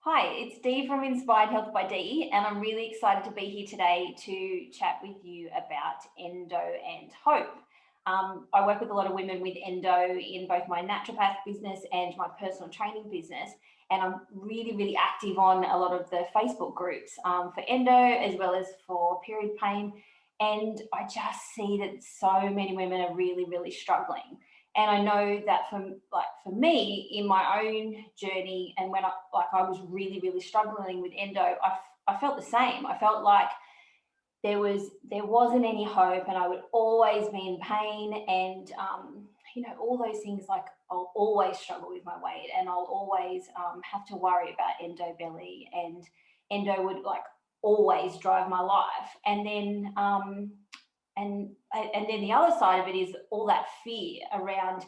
Hi, it's Dee from Inspired Health by Dee, and I'm really excited to be here today to chat with you about endo and hope. I work with a lot of women with endo in both my naturopath business and my personal training business, and I'm really active on a lot of the Facebook groups for endo as well as for period pain. And I just see that so many women are really struggling. And I know that for me in my own journey, and when I was really struggling with endo, I felt the same. I felt like there wasn't any hope, and I would always be in pain, and all those things. Like, I'll always struggle with my weight, and I'll always have to worry about endo belly, and endo would like always drive my life. And then the other side of it is all that fear around,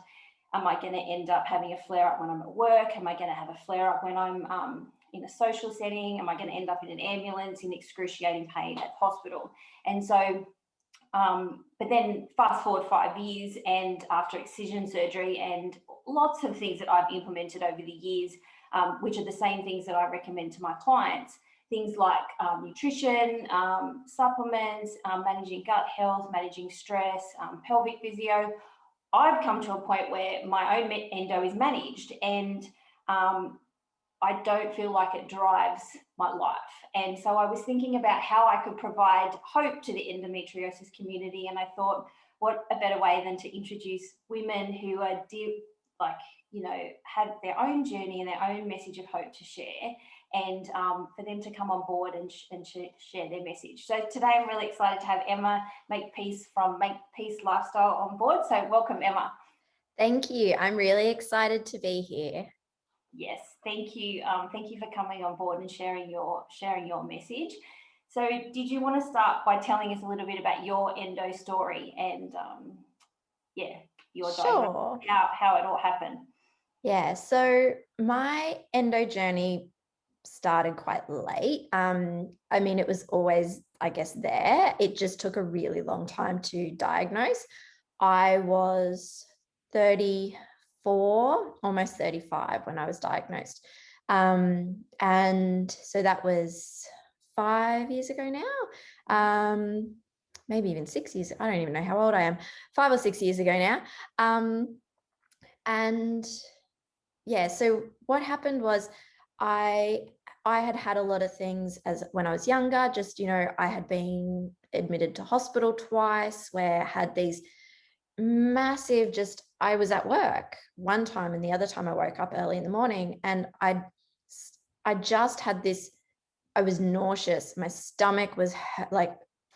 am I going to end up having a flare up when I'm at work? Am I going to have a flare up when I'm in a social setting? Am I going to end up in an ambulance in excruciating pain at hospital? And so, but then fast forward 5 years, and after excision surgery and lots of things that I've implemented over the years, which are the same things that I recommend to my clients. Things like nutrition, supplements, managing gut health, managing stress, pelvic physio. I've come to a point where my own endo is managed, and I don't feel like it drives my life. And so I was thinking about how I could provide hope to the endometriosis community. And I thought, what a better way than to introduce women who are have their own journey and their own message of hope to share, and for them to come on board and share their message. So today I'm really excited to have Emma Makepeace from Makepeace Lifestyle on board. So welcome, Emma. Thank you. I'm really excited to be here. Yes, thank you. Thank you for coming on board and sharing your message. So did you want to start by telling us a little bit about your endo story and your Sure. diagnosis, how it all happened? Yeah, so my endo journey started quite late. I mean, it was always, I guess, there. It just took a really long time to diagnose. I was 34, almost 35 when I was diagnosed. And so that was 5 years ago now. Maybe even 6 years. I don't even know how old I am. 5 or 6 years ago now. And yeah, so what happened was I had a lot of things as when I was younger. Just, I had been admitted to hospital twice, where I had these massive, I was at work one time, and the other time I woke up early in the morning, and I just had this, I was nauseous. My stomach was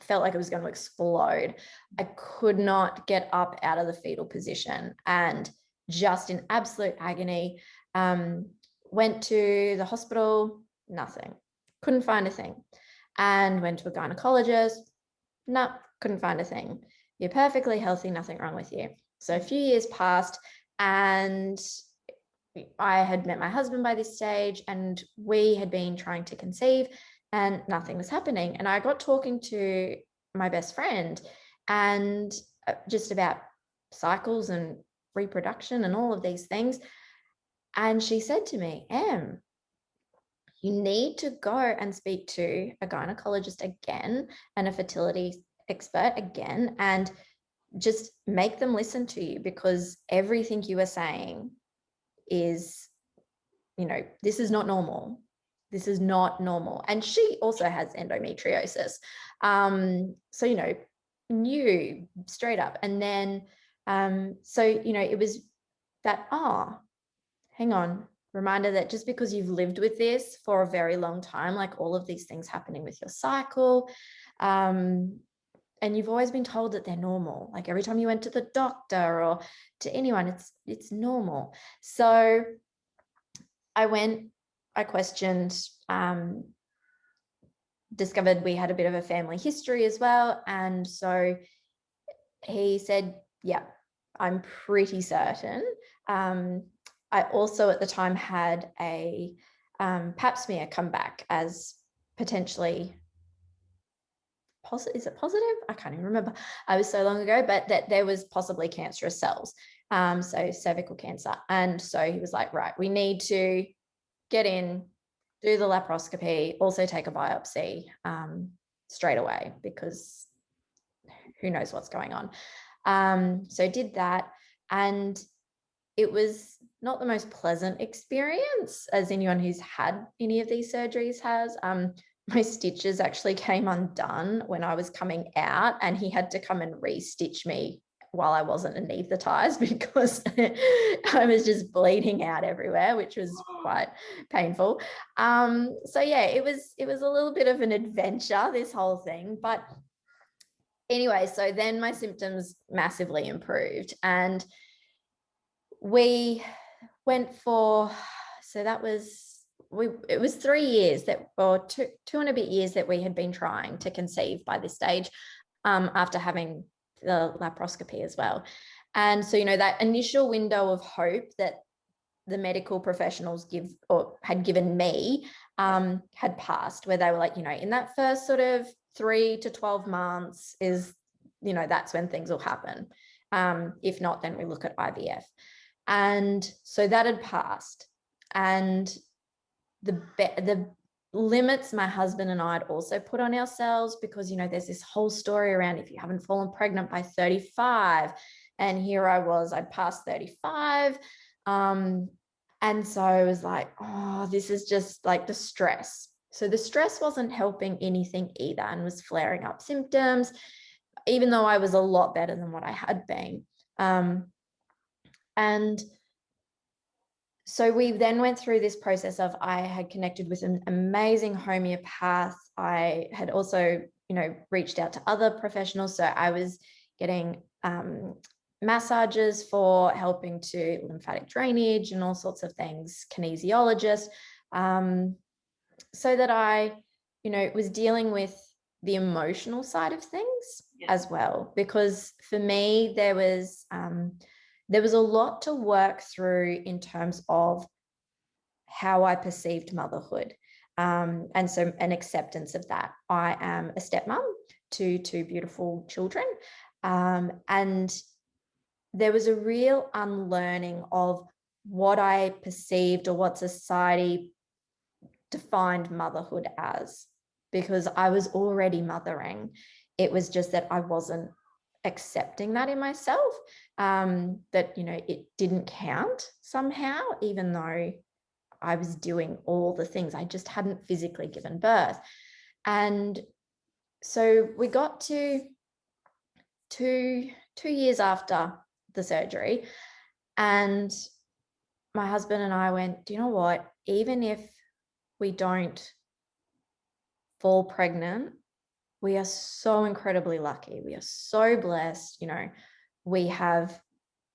felt like it was going to explode. I could not get up out of the fetal position, and just in absolute agony. Went to the hospital, nothing, couldn't find a thing, and went to a gynecologist. No, couldn't find a thing. You're perfectly healthy, nothing wrong with you. So a few years passed, and I had met my husband by this stage, and we had been trying to conceive, and nothing was happening. And I got talking to my best friend, and just about cycles and reproduction and all of these things. And she said to me, Em, you need to go and speak to a gynecologist again and a fertility expert again, and just make them listen to you, because everything you are saying is, this is not normal. This is not normal. And she also has endometriosis. So, knew straight up. And then, it was that, hang on, reminder that just because you've lived with this for a very long time, like all of these things happening with your cycle, and you've always been told that they're normal. Like every time you went to the doctor or to anyone, it's normal. So I questioned, discovered we had a bit of a family history as well. And so he said, yeah, I'm pretty certain. I also at the time had a pap smear come back as potentially positive. Is it positive? I can't even remember. I was so long ago, but that there was possibly cancerous cells, so cervical cancer. And so he was like, right, we need to get in, do the laparoscopy, also take a biopsy straight away, because who knows what's going on. So did that, and it was not the most pleasant experience, as anyone who's had any of these surgeries has. My stitches actually came undone when I was coming out, and he had to come and re-stitch me while I wasn't anaesthetized because I was just bleeding out everywhere, which was quite painful. So yeah, it was a little bit of an adventure, this whole thing. But anyway, so then my symptoms massively improved, and we went for, so that was, it was 3 years that, or two and a bit years that we had been trying to conceive by this stage, after having the laparoscopy as well. And so, you know, that initial window of hope that the medical professionals give, or had given me, had passed, where they were like, you know, in that first sort of 3 to 12 months is, you know, that's when things will happen. If not, then we look at IVF. And so that had passed. And the limits my husband and I had also put on ourselves, because, you know, there's this whole story around if you haven't fallen pregnant by 35, and here I was, I'd passed 35. And so I was like, oh, this is just like the stress. So the stress wasn't helping anything either, and was flaring up symptoms, even though I was a lot better than what I had been. And so we then went through this process of, I had connected with an amazing homeopath. I had also, you know, reached out to other professionals. So I was getting massages for helping to lymphatic drainage and all sorts of things, kinesiologist, so that I, you know, was dealing with the emotional side of things as well. Because for me, there was a lot to work through in terms of how I perceived motherhood. And so an acceptance of that. I am a stepmom to 2 beautiful children. And there was a real unlearning of what I perceived, or what society defined motherhood as, because I was already mothering. It was just that I wasn't accepting that in myself, that, you know, it didn't count somehow, even though I was doing all the things. I just hadn't physically given birth. And so we got to two years after the surgery, and my husband and I went, do you know what? Even if we don't fall pregnant, we are so incredibly lucky. We are so blessed. You know, we have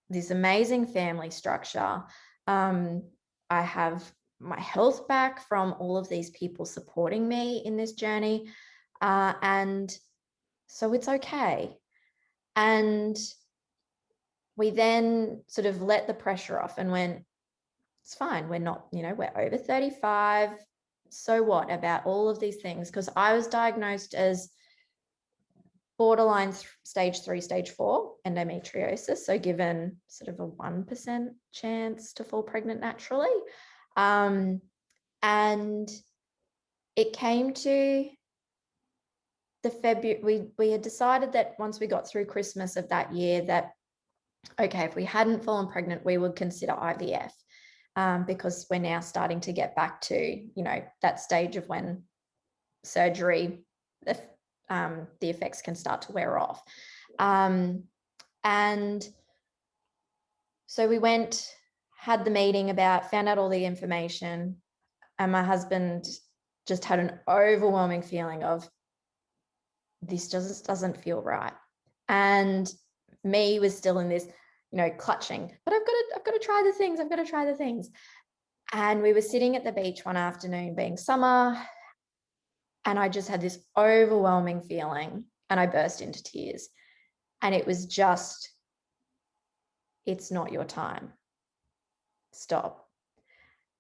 this amazing family structure. I have my health back from all of these people supporting me in this journey. And so it's okay. And we then sort of let the pressure off and went, it's fine. We're not, you know, we're over 35. So what about all of these things? Because I was diagnosed as borderline stage 3, stage 4 endometriosis. So given sort of a 1% chance to fall pregnant naturally. And it came to the February, we had decided that once we got through Christmas of that year, that, okay, if we hadn't fallen pregnant, we would consider IVF, because we're now starting to get back to, you know, that stage of when surgery, the effects can start to wear off. And so we went, had the meeting found out all the information, and my husband just had an overwhelming feeling of, this just doesn't feel right. And me was still in this, you know, clutching, but I've got to try the things. I've got to try the things. And we were sitting at the beach one afternoon, being summer, and I just had this overwhelming feeling, and I burst into tears. And it was just, it's not your time. Stop.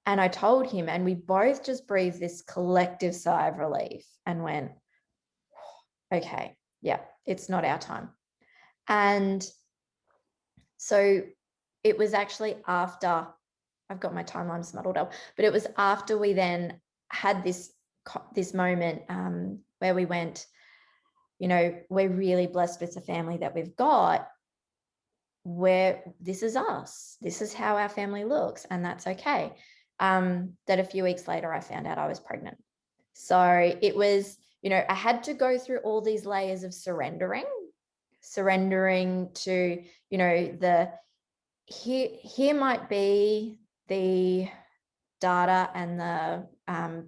And I told him, and we both just breathed this collective sigh of relief and went, okay, yeah, it's not our time. And so it was actually after, I've got my timelines muddled up, but it was after we then had this moment where we went, we're really blessed with the family that we've got, where this is us, this is how our family looks, and that's okay. That a few weeks later I found out I was pregnant. So it was, I had to go through all these layers of surrendering to, here might be the data and the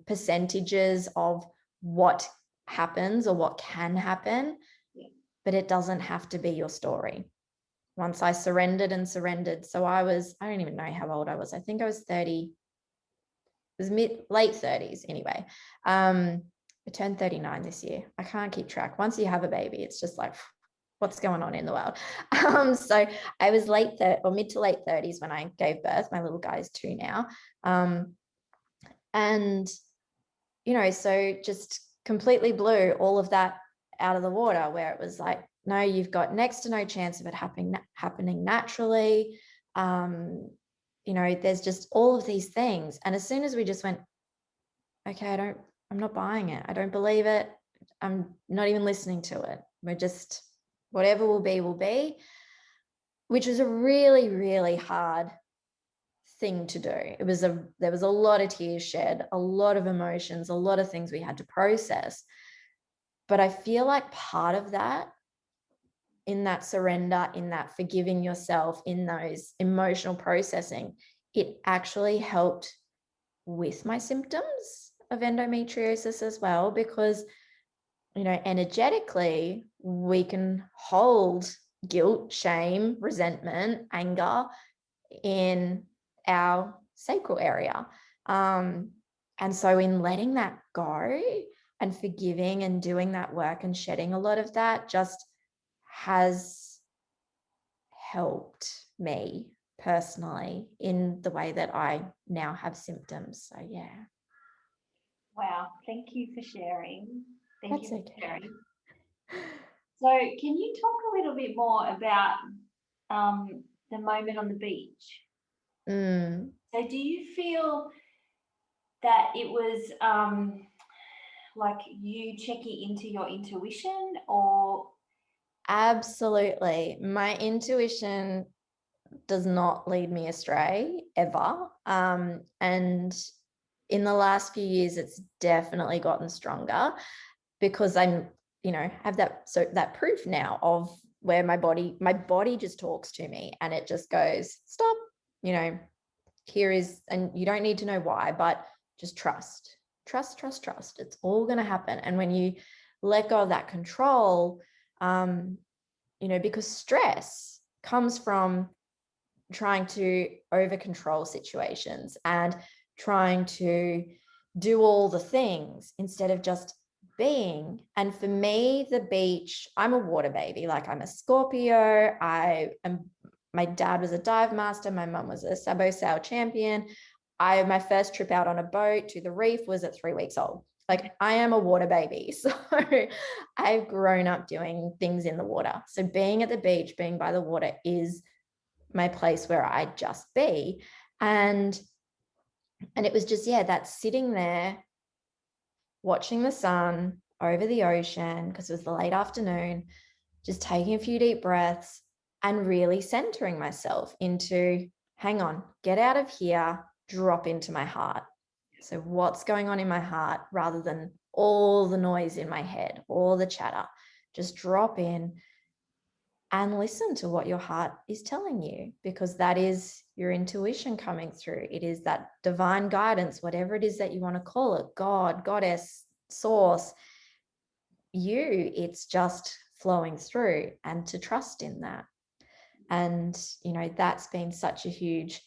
percentages of what happens or what can happen, but it doesn't have to be your story. Once I surrendered. So I don't even know how old I was. I think I was 30. It was late 30s anyway. I turned 39 this year. I can't keep track. Once you have a baby, it's just like, what's going on in the world? So I was mid to late 30s when I gave birth. My little guy is 2 now. And, so just completely blew all of that out of the water, where it was like, no, you've got next to no chance of it happening naturally. There's just all of these things. And as soon as we just went, okay, I'm not buying it. I don't believe it. I'm not even listening to it. We're just, whatever will be, which was a really, really hard thing to do. There was a lot of tears shed, a lot of emotions, a lot of things we had to process. But I feel like part of that, in that surrender, in that forgiving yourself, in those emotional processing, it actually helped with my symptoms of endometriosis as well, because, energetically, we can hold guilt, shame, resentment, anger in our sacral area. And so in letting that go and forgiving and doing that work and shedding a lot of that just has helped me personally in the way that I now have symptoms. So yeah. Wow, thank you for sharing. That's okay. So can you talk a little bit more about the moment on the beach? So do you feel that it was like you checking into your intuition, or? Absolutely. My intuition does not lead me astray ever. And in the last few years, it's definitely gotten stronger, because I'm, have that proof now of where my body just talks to me, and it just goes, stop, here is, and you don't need to know why, but just trust. It's all going to happen. And when you let go of that control, because stress comes from trying to over control situations and trying to do all the things instead of just being. And for me, the beach, I'm a water baby. Like, I'm a Scorpio. My dad was a dive master. My mum was a sabo sail champion. My first trip out on a boat to the reef was at 3 weeks old. Like, I am a water baby. So I've grown up doing things in the water. So being at the beach, being by the water, is my place where I just be. And it was just, that sitting there, watching the sun over the ocean, because it was the late afternoon, just taking a few deep breaths and really centering myself into, hang on, get out of here, drop into my heart. So what's going on in my heart, rather than all the noise in my head, all the chatter. Just drop in and listen to what your heart is telling you, because that is your intuition coming through. It is that divine guidance, whatever it is that you want to call it, God, goddess, source, it's just flowing through, and to trust in that. And, that's been such a huge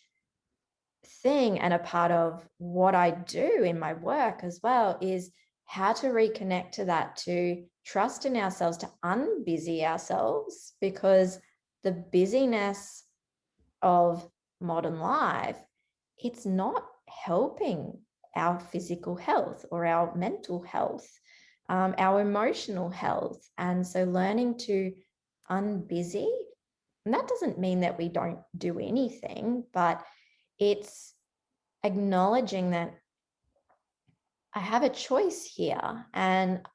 thing, and a part of what I do in my work as well, is how to reconnect to that, to trust in ourselves, to unbusy ourselves, because the busyness of modern life, it's not helping our physical health or our mental health, our emotional health. And so learning to unbusy, and that doesn't mean that we don't do anything, but it's acknowledging that I have a choice here, and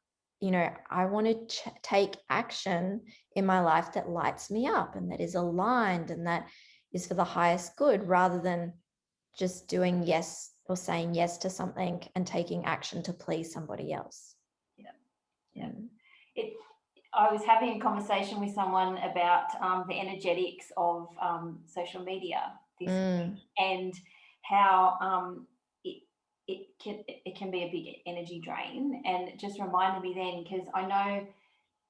I want to take action in my life that lights me up and that is aligned and that is for the highest good, rather than just doing yes or saying yes to something and taking action to please somebody else. Yeah. I was having a conversation with someone about the energetics of social media this week, and how it can be a big energy drain. And it just reminded me then, because I know,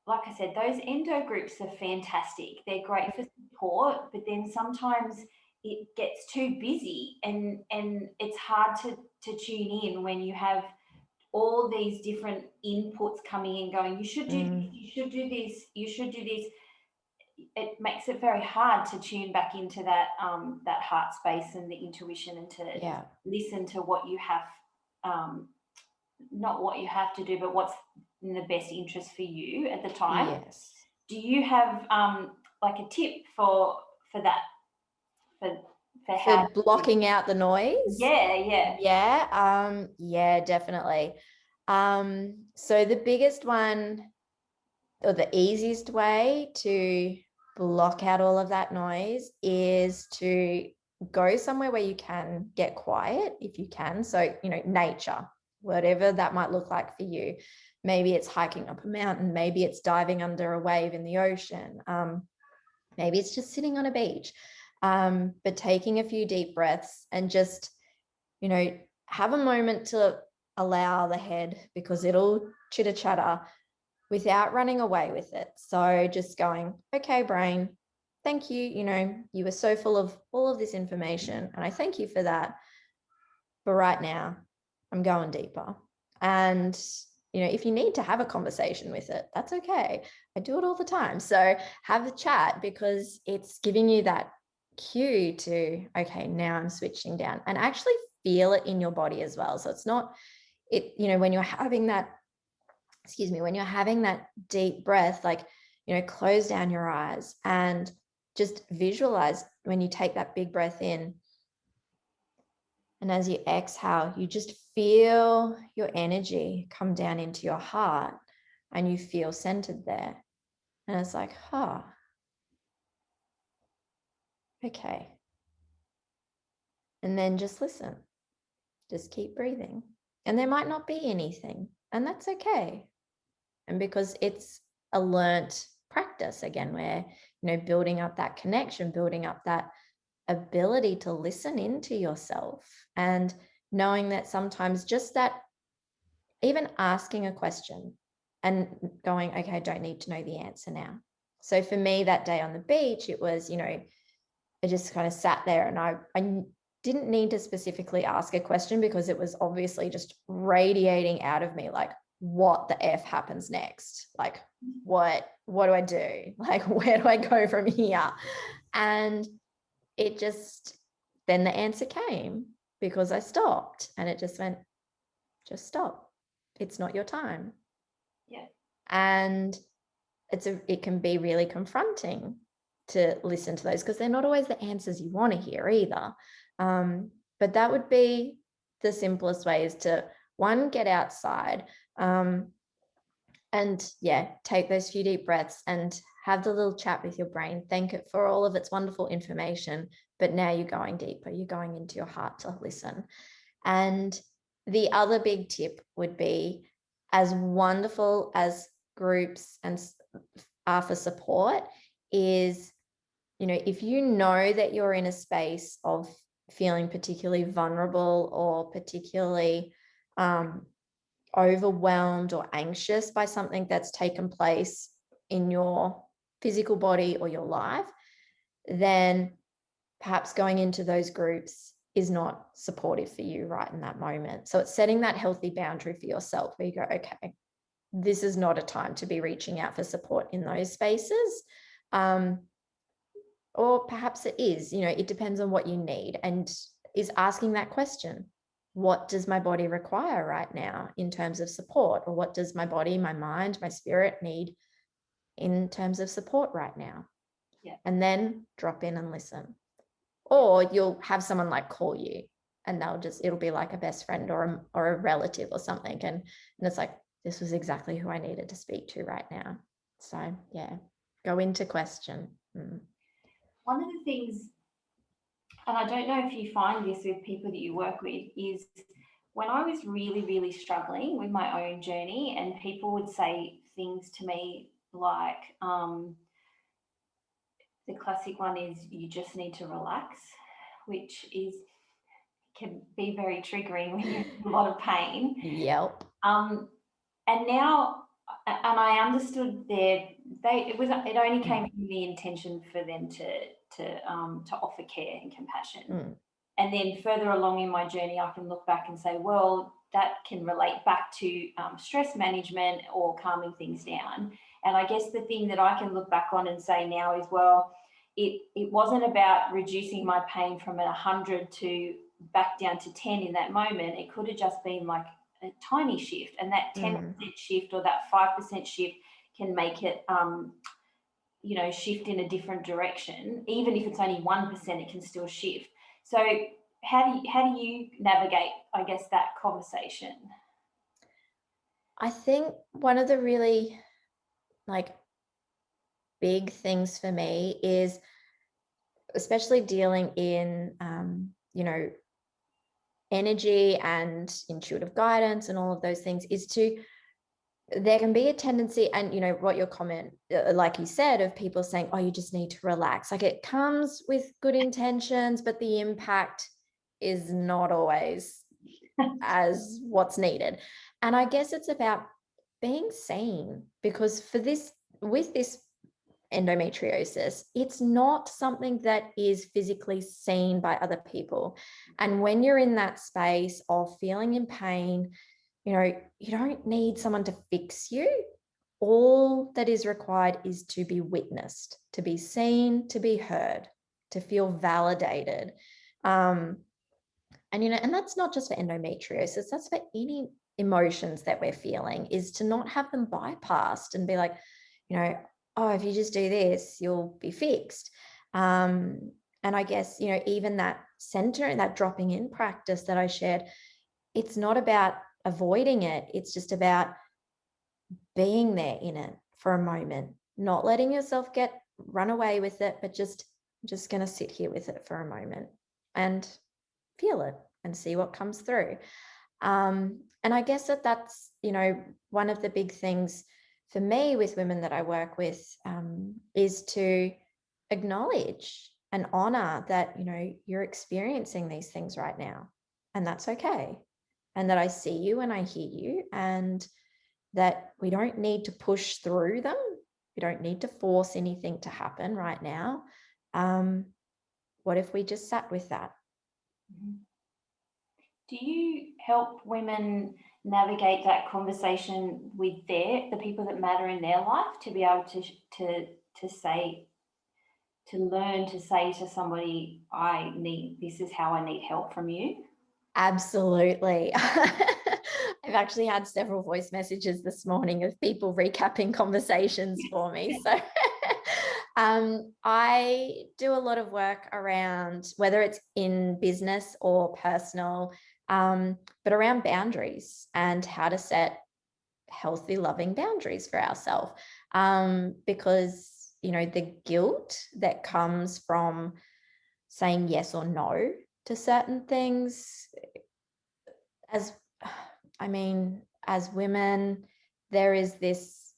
like I said, those endo groups are fantastic. They're great for support, but then sometimes it gets too busy, and it's hard to tune in when you have all these different inputs coming in going, you should do this, you should do this, you should do this. It makes it very hard to tune back into that that heart space and the intuition, and to listen to what you have, not what you have to do, but what's in the best interest for you at the time. Yes. Do you have like a tip for that, for how blocking out the noise? Yeah, definitely. So the biggest one, or the easiest way to block out all of that noise, is to go somewhere where you can get quiet if you can. So, nature, whatever that might look like for you. Maybe it's hiking up a mountain, maybe it's diving under a wave in the ocean, maybe it's just sitting on a beach, but taking a few deep breaths and just, have a moment to allow the head, because it'll chitter chatter, without running away with it. So just going, okay, brain, thank you. You were so full of all of this information, and I thank you for that. But right now, I'm going deeper. And, if you need to have a conversation with it, that's okay. I do it all the time. So have a chat, because it's giving you that cue to, okay, now I'm switching down, and actually feel it in your body as well. So it's not, when you're having that, when you're having that deep breath, like, close down your eyes and just visualize when you take that big breath in. And as you exhale, you just feel your energy come down into your heart, and you feel centered there. And it's like, okay. And then just listen, just keep breathing. And there might not be anything, and that's okay. And because it's a learnt practice, again, where, building up that connection, building up that ability to listen into yourself, and knowing that sometimes just that, even asking a question and going, okay, I don't need to know the answer now. So for me that day on the beach, it was, I just kind of sat there, and I didn't need to specifically ask a question, because it was obviously just radiating out of me, like, what the F happens next? Like, what do I do? Like, where do I go from here? And it just, then the answer came, because I stopped, and it just went, just stop. It's not your time. Yeah. And it can be really confronting to listen to those, because they're not always the answers you want to hear either. But that would be the simplest way, is to, one, get outside, and take those few deep breaths and have the little chat with your brain, thank it for all of its wonderful information, but now you're going deeper, you're going into your heart to listen. And the other big tip would be, as wonderful as groups and are for support, is, if you know that you're in a space of feeling particularly vulnerable, or particularly overwhelmed or anxious by something that's taken place in your physical body or your life, then perhaps going into those groups is not supportive for you right in that moment. So it's setting that healthy boundary for yourself, where you go, okay, this is not a time to be reaching out for support in those spaces. Or perhaps it is, it depends on what you need, and is asking that question. What does my body require right now in terms of support? Or what does my body, my mind, my spirit need in terms of support right now? Yeah. And then drop in and listen. Or you'll have someone like call you, and it'll be like a best friend or a relative or something. And it's like, this was exactly who I needed to speak to right now. So yeah, go into question. One of the things, and I don't know if you find this with people that you work with, is when I was really, really struggling with my own journey, and people would say things to me like, the classic one is, you just need to relax, which can be very triggering when you're in a lot of pain. Yep. And now, and I understood it only came from the intention for them to offer care and compassion. And then further along in my journey, I can look back and say, well, that can relate back to stress management or calming things down. And I guess the thing that I can look back on and say now is, well, it wasn't about reducing my pain from 100 to back down to 10 in that moment. It could have just been like a tiny shift, and that 10% shift or that 5% shift can make it shift in a different direction. Even if it's only 1%, it can still shift. So how do you navigate, I guess, that conversation? I think one of the really big things for me is, especially dealing in energy and intuitive guidance and all of those things, is there can be a tendency, and what your comment, like you said, of people saying, oh, you just need to relax. Like, it comes with good intentions, but the impact is not always as what's needed. And I guess it's about being seen, because with this endometriosis, it's not something that is physically seen by other people. And when you're in that space of feeling in pain, you don't need someone to fix you. All that is required is to be witnessed, to be seen, to be heard, to feel validated. And that's not just for endometriosis, that's for any emotions that we're feeling, is to not have them bypassed and be like, oh, if you just do this, you'll be fixed. And I guess, even that center and that dropping in practice that I shared, it's not about avoiding it. It's just about being there in it for a moment, not letting yourself run away with it, but just going to sit here with it for a moment and feel it and see what comes through. And I guess that's, one of the big things for me with women that I work with, is to acknowledge and honor that, you're experiencing these things right now, and that's okay. And that I see you and I hear you, and that we don't need to push through them. We don't need to force anything to happen right now. What if we just sat with that? Do you help women navigate that conversation with the people that matter in their life, to be able to learn to say to somebody, this is how I need help from you? Absolutely. I've actually had several voice messages this morning of people recapping conversations for me. So I do a lot of work around, whether it's in business or personal, but around boundaries and how to set healthy, loving boundaries for ourselves. Because, the guilt that comes from saying yes or no to certain things, as women, there is this,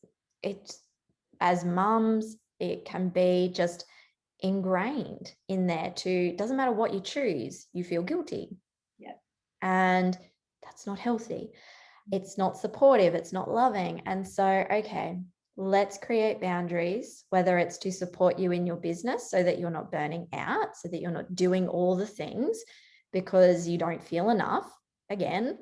as mums, it can be just ingrained in there doesn't matter what you choose, you feel guilty. Yeah. And that's not healthy. It's not supportive, it's not loving. And so, okay, let's create boundaries, whether it's to support you in your business so that you're not burning out, so that you're not doing all the things because you don't feel enough, again,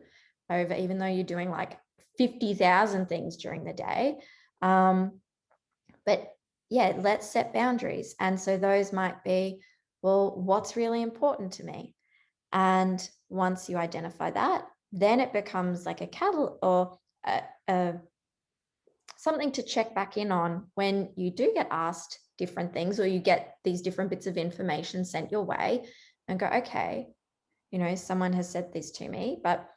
even though you're doing like 50,000 things during the day. But yeah, let's set boundaries. And so those might be, well, what's really important to me? And once you identify that, then it becomes like a catalog or something to check back in on when you do get asked different things, or you get these different bits of information sent your way, and go, okay, you know, someone has said this to me, but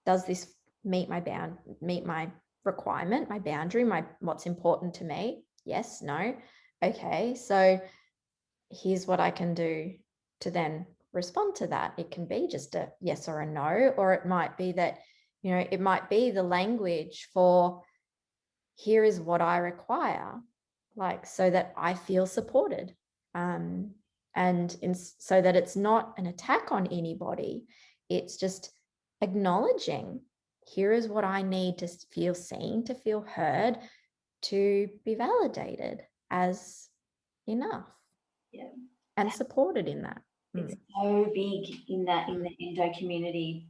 does this meet my requirement, my boundary, what's important to me? Yes, no. Okay, so here's what I can do to then respond to that. It can be just a yes or a no, or it might be that, you know, it might be the language for here is what I require, like, so that I feel supported. So that it's not an attack on anybody, it's just acknowledging here is what I need to feel seen, to feel heard, to be validated as enough. Yeah. And supported in that. It's so big in the endo community,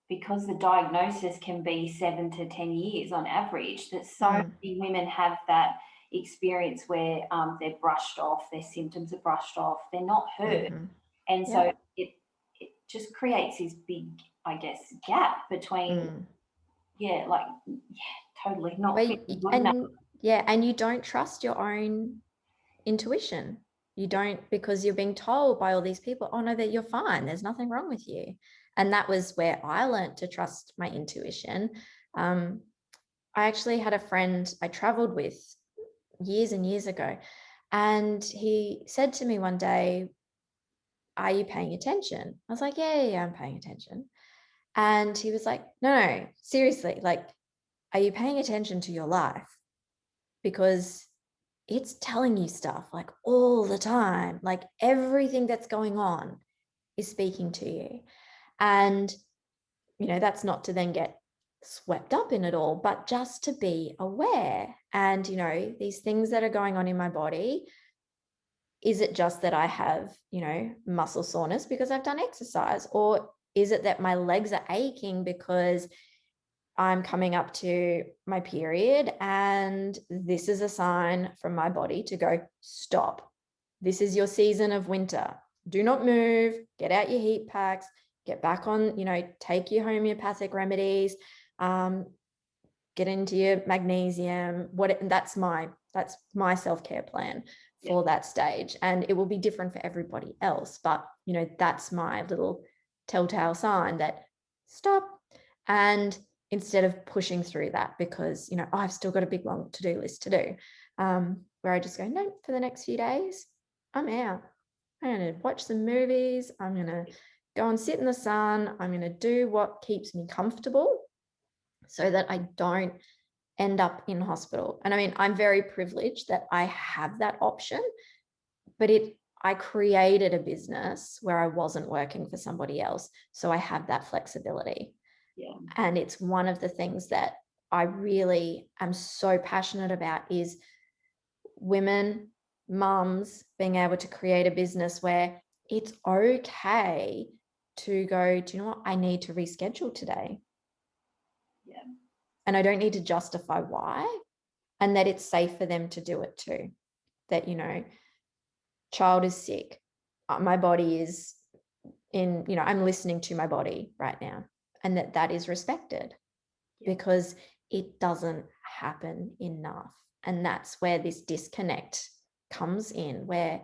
because the diagnosis can be 7 to 10 years on average, that so many women have that experience where they're brushed off, their symptoms are brushed off, they're not heard. And so it just creates this big, I guess, gap between, totally not feeling good enough. Yeah, and you don't trust your own intuition. You don't, because you're being told by all these people, oh no, that you're fine, there's nothing wrong with you. And that was where I learned to trust my intuition. I actually had a friend I traveled with years and years ago, and he said to me one day, are you paying attention? I was like, yeah, I'm paying attention. And he was like, no, seriously, like, are you paying attention to your life? Because it's telling you stuff like all the time, like everything that's going on is speaking to you. And, you know, that's not to then get swept up in it all, but just to be aware. And, you know, these things that are going on in my body, is it just that I have, you know, muscle soreness because I've done exercise? Or is it that my legs are aching because I'm coming up to my period and this is a sign from my body to go, stop. This is your season of winter. Do not move, get out your heat packs, get back on, you know, take your homeopathic remedies, get into your magnesium. That's my self-care plan for that stage. And it will be different for everybody else. But, you know, that's my little telltale sign that stop. And instead of pushing through that because, you know, I've still got a big long to-do list to do, where I just go, no, for the next few days, I'm out. I'm going to watch some movies. I'm going to go and sit in the sun. I'm going to do what keeps me comfortable so that I don't end up in hospital. And I mean, I'm very privileged that I have that option, but I created a business where I wasn't working for somebody else. So I have that flexibility. Yeah. And it's one of the things that I really am so passionate about is women, mums, being able to create a business where it's okay to go, do you know what? I need to reschedule today. Yeah. And I don't need to justify why, and that it's safe for them to do it too. That, you know, child is sick. My body is in, you know, I'm listening to my body right now, and that is respected because it doesn't happen enough. And that's where this disconnect comes in, where,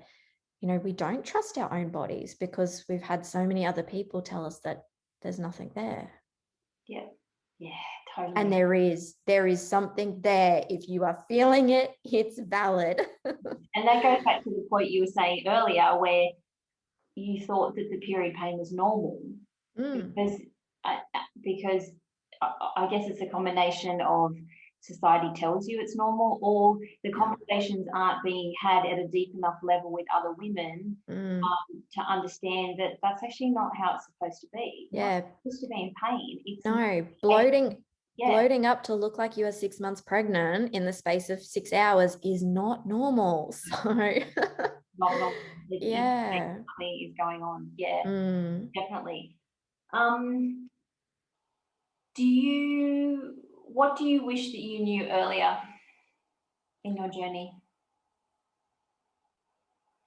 you know, we don't trust our own bodies because we've had so many other people tell us that there's nothing there. Yeah. Yeah, totally. And there is something there. If you are feeling it, it's valid. And that goes back to the point you were saying earlier where you thought that the period pain was normal because I guess it's a combination of society tells you it's normal, or the conversations aren't being had at a deep enough level with other women to understand that that's actually not how it's supposed to be. Yeah. You're supposed to be in pain. It's bloating up to look like you are 6 months pregnant in the space of 6 hours is not normal. So not normal. Yeah. Something is going on. Yeah, definitely. What do you wish that you knew earlier in your journey?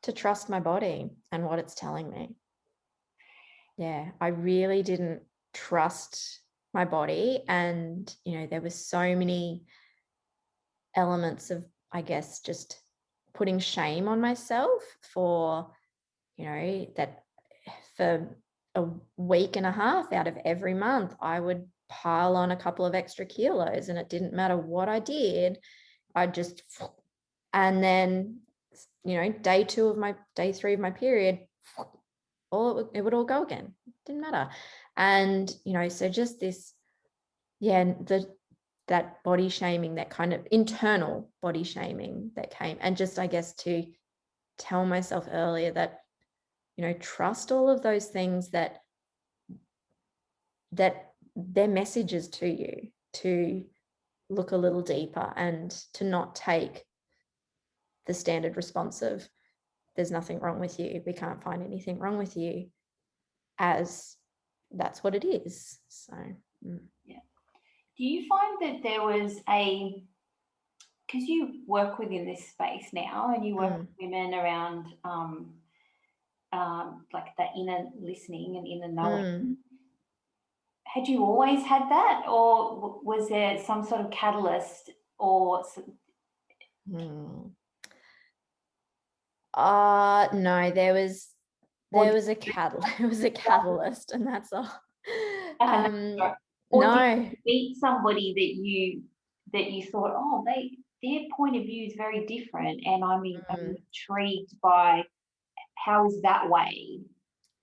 To trust my body and what it's telling me. Yeah, I really didn't trust my body. And, you know, there were so many elements of, I guess, just putting shame on myself for, you know, that for a week and a half out of every month, I would pile on a couple of extra kilos, and it didn't matter what I did. And then, day 3 of my period, it would all go again. It didn't matter. And, so just this, that body shaming, that kind of internal body shaming that came, and just, I guess, to tell myself earlier that, trust all of those things that they're messages to you, to look a little deeper and to not take the standard response of there's nothing wrong with you, we can't find anything wrong with you, as that's what it is. So yeah. Do you find that there was because you work within this space now and you work with women around like that inner listening and inner knowing, had you always had that, or was there some sort of catalyst or no, there was a catalyst, and that's all. Or no, did you meet somebody that you thought, oh, their point of view is very different, and I'm intrigued by how is that way?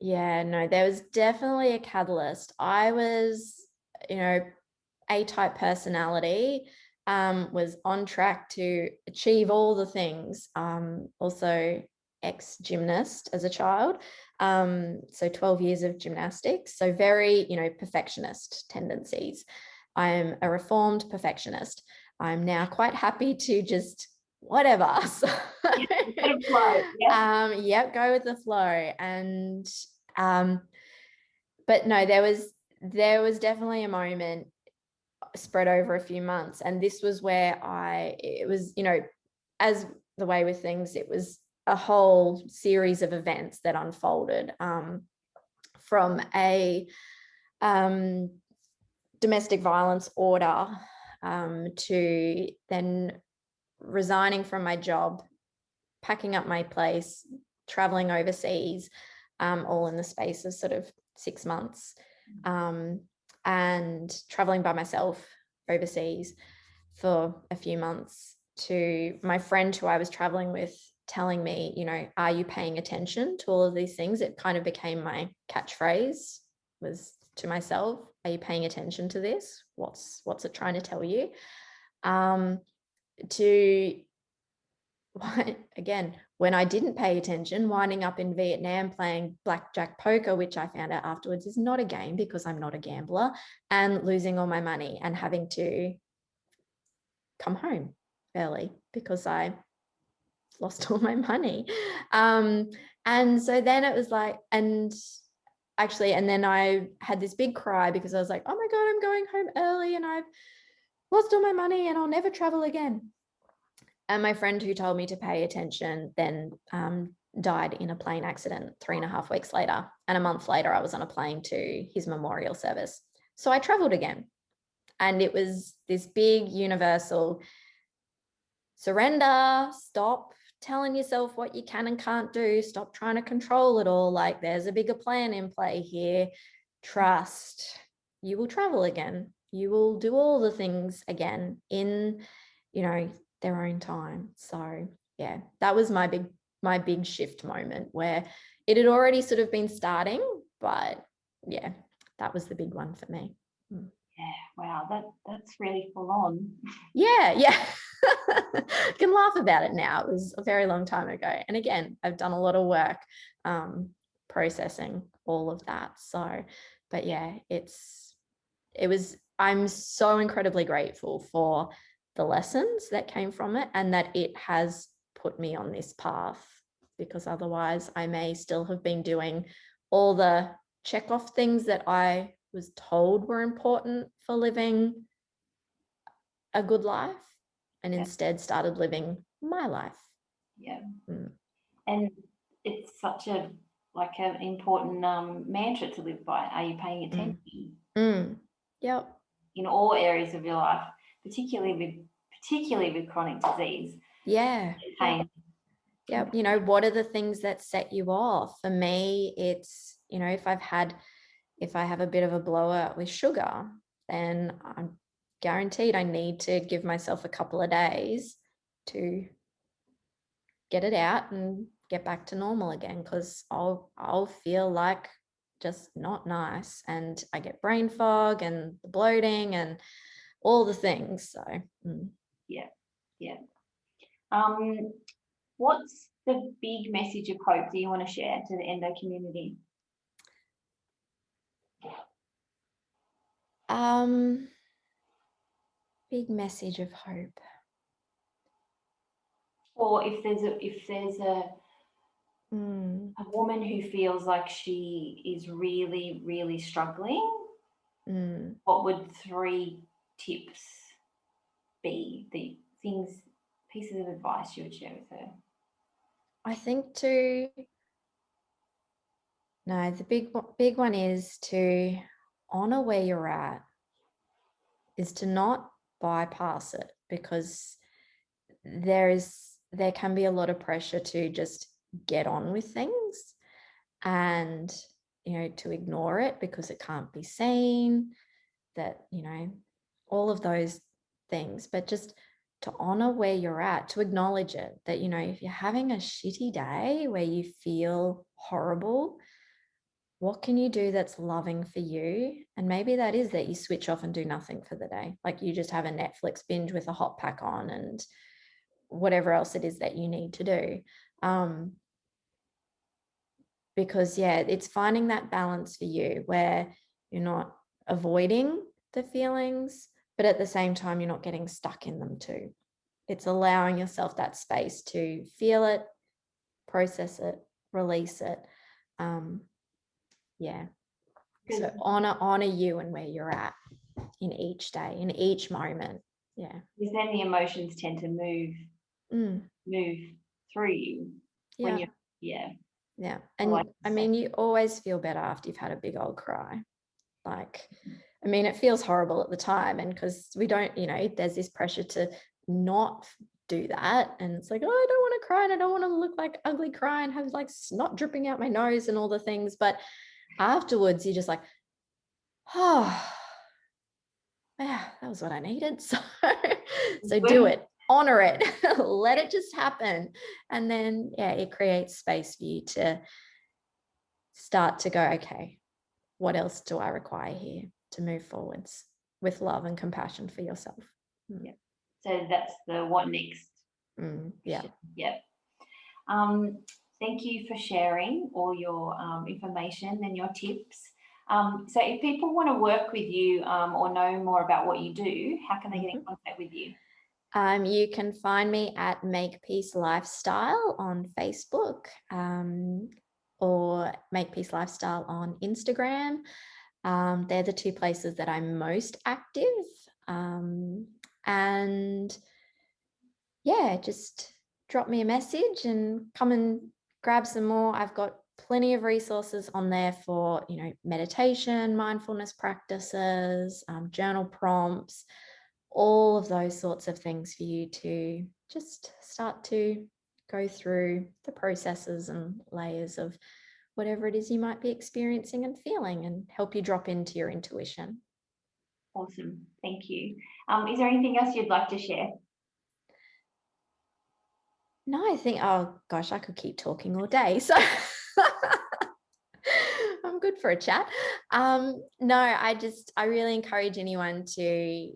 Yeah, no, there was definitely a catalyst. I was, A-type personality, was on track to achieve all the things. Also ex-gymnast as a child. So 12 years of gymnastics. So very, perfectionist tendencies. I'm a reformed perfectionist. I'm now quite happy to just whatever. So, go with the flow. And but no, there was definitely a moment spread over a few months, and this was where it was, as the way with things, it was a whole series of events that unfolded, from a domestic violence order, to then resigning from my job, packing up my place, traveling overseas, all in the space of sort of 6 months, and traveling by myself overseas for a few months, to my friend who I was traveling with telling me, are you paying attention to all of these things? It kind of became my catchphrase, was to myself, are you paying attention to this? What's it trying to tell you? To again, when I didn't pay attention, winding up in Vietnam playing blackjack poker, which I found out afterwards is not a game because I'm not a gambler, and losing all my money and having to come home early because I lost all my money. And so then it was like, and then I had this big cry because I was like, oh my God, I'm going home early and I've lost all my money and I'll never travel again. And my friend who told me to pay attention then died in a plane accident 3.5 weeks later. And a month later, I was on a plane to his memorial service. So I traveled again. And it was this big universal surrender, stop telling yourself what you can and can't do, stop trying to control it all. Like, there's a bigger plan in play here. Trust. You will travel again. You will do all the things again in, their own time. So yeah, that was my big shift moment, where it had already sort of been starting, but yeah, that was the big one for me. Yeah, wow, that's really full on. Yeah. I can laugh about it now. It was a very long time ago, and again, I've done a lot of work processing all of that. So, but yeah, I'm so incredibly grateful for the lessons that came from it, and that it has put me on this path, because otherwise I may still have been doing all the check off things that I was told were important for living a good life, and instead started living my life. Yeah. And it's such an important mantra to live by. Are you paying attention? Yep. In all areas of your life, particularly with chronic disease. Yeah. Pain. Yep. What are the things that set you off? For me, it's you know, if I have a bit of a blower with sugar, then I'm guaranteed I need to give myself a couple of days to get it out and get back to normal again, because I'll feel like just not nice, and I get brain fog and the bloating and all the things. So yeah. What's the big message of hope do you want to share to the endo community? Big message of hope. Or if there's a woman who feels like she is really, really struggling, what would 3 tips be, the things, pieces of advice you would share with her? I think the big one is to honor where you're at, is to not bypass it, because there can be a lot of pressure to just get on with things and, you know, to ignore it because it can't be seen, that, you know, all of those things, but just to honor where you're at, to acknowledge it, that, you know, if you're having a shitty day where you feel horrible, what can you do that's loving for you? And maybe that is that you switch off and do nothing for the day. Like you just have a Netflix binge with a hot pack on and whatever else it is that you need to do. Because it's finding that balance for you where you're not avoiding the feelings, but at the same time, you're not getting stuck in them too. It's allowing yourself that space to feel it, process it, release it. So honor you and where you're at in each day, in each moment. Yeah. Because then the emotions tend to move through you when you're Yeah. And I mean, you always feel better after you've had a big old cry. Like, I mean, it feels horrible at the time, and because we don't, you know, there's this pressure to not do that, and it's like, oh, I don't want to cry and I don't want to look like ugly cry and have like snot dripping out my nose and all the things, but afterwards you're just like, oh yeah, that was what I needed. So do it, honor it, let it just happen, and then it creates space for you to start to go, okay, what else do I require here to move forwards with love and compassion for yourself? Yeah. So that's the what next. Yeah. Thank you for sharing all your information and your tips. So if people want to work with you or know more about what you do, how can they get in contact with you? You can find me at Makepeace Lifestyle on Facebook, or Makepeace Lifestyle on Instagram. They're the 2 places that I'm most active. And just drop me a message and come and grab some more. I've got plenty of resources on there for, you know, meditation, mindfulness practices, journal prompts, all of those sorts of things for you to just start to go through the processes and layers of whatever it is you might be experiencing and feeling, and help you drop into your intuition. Awesome. Thank you. Is there anything else you'd like to share? No, I think, oh gosh, I could keep talking all day. So I'm good for a chat. No, I really encourage anyone to,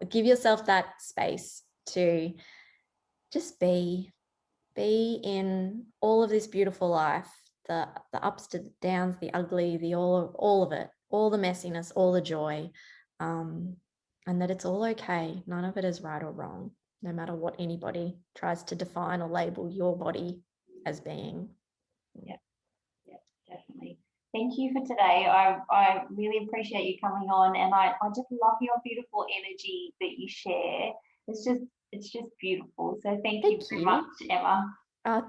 give yourself that space to just be in all of this beautiful life, the ups, the downs, the ugly, the all of it, all the messiness, all the joy, and that it's all okay. None of it is right or wrong, no matter what anybody tries to define or label your body as being. Yeah, definitely. Thank you for today. I really appreciate you coming on, and I just love your beautiful energy that you share. It's just beautiful. So thank you very much, Emma.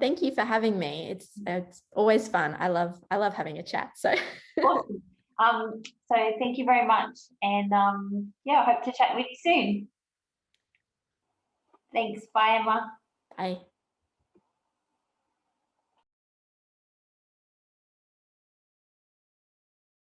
Thank you for having me. It's always fun. I love having a chat. So awesome. So thank you very much, and I hope to chat with you soon. Thanks. Bye, Emma. Bye.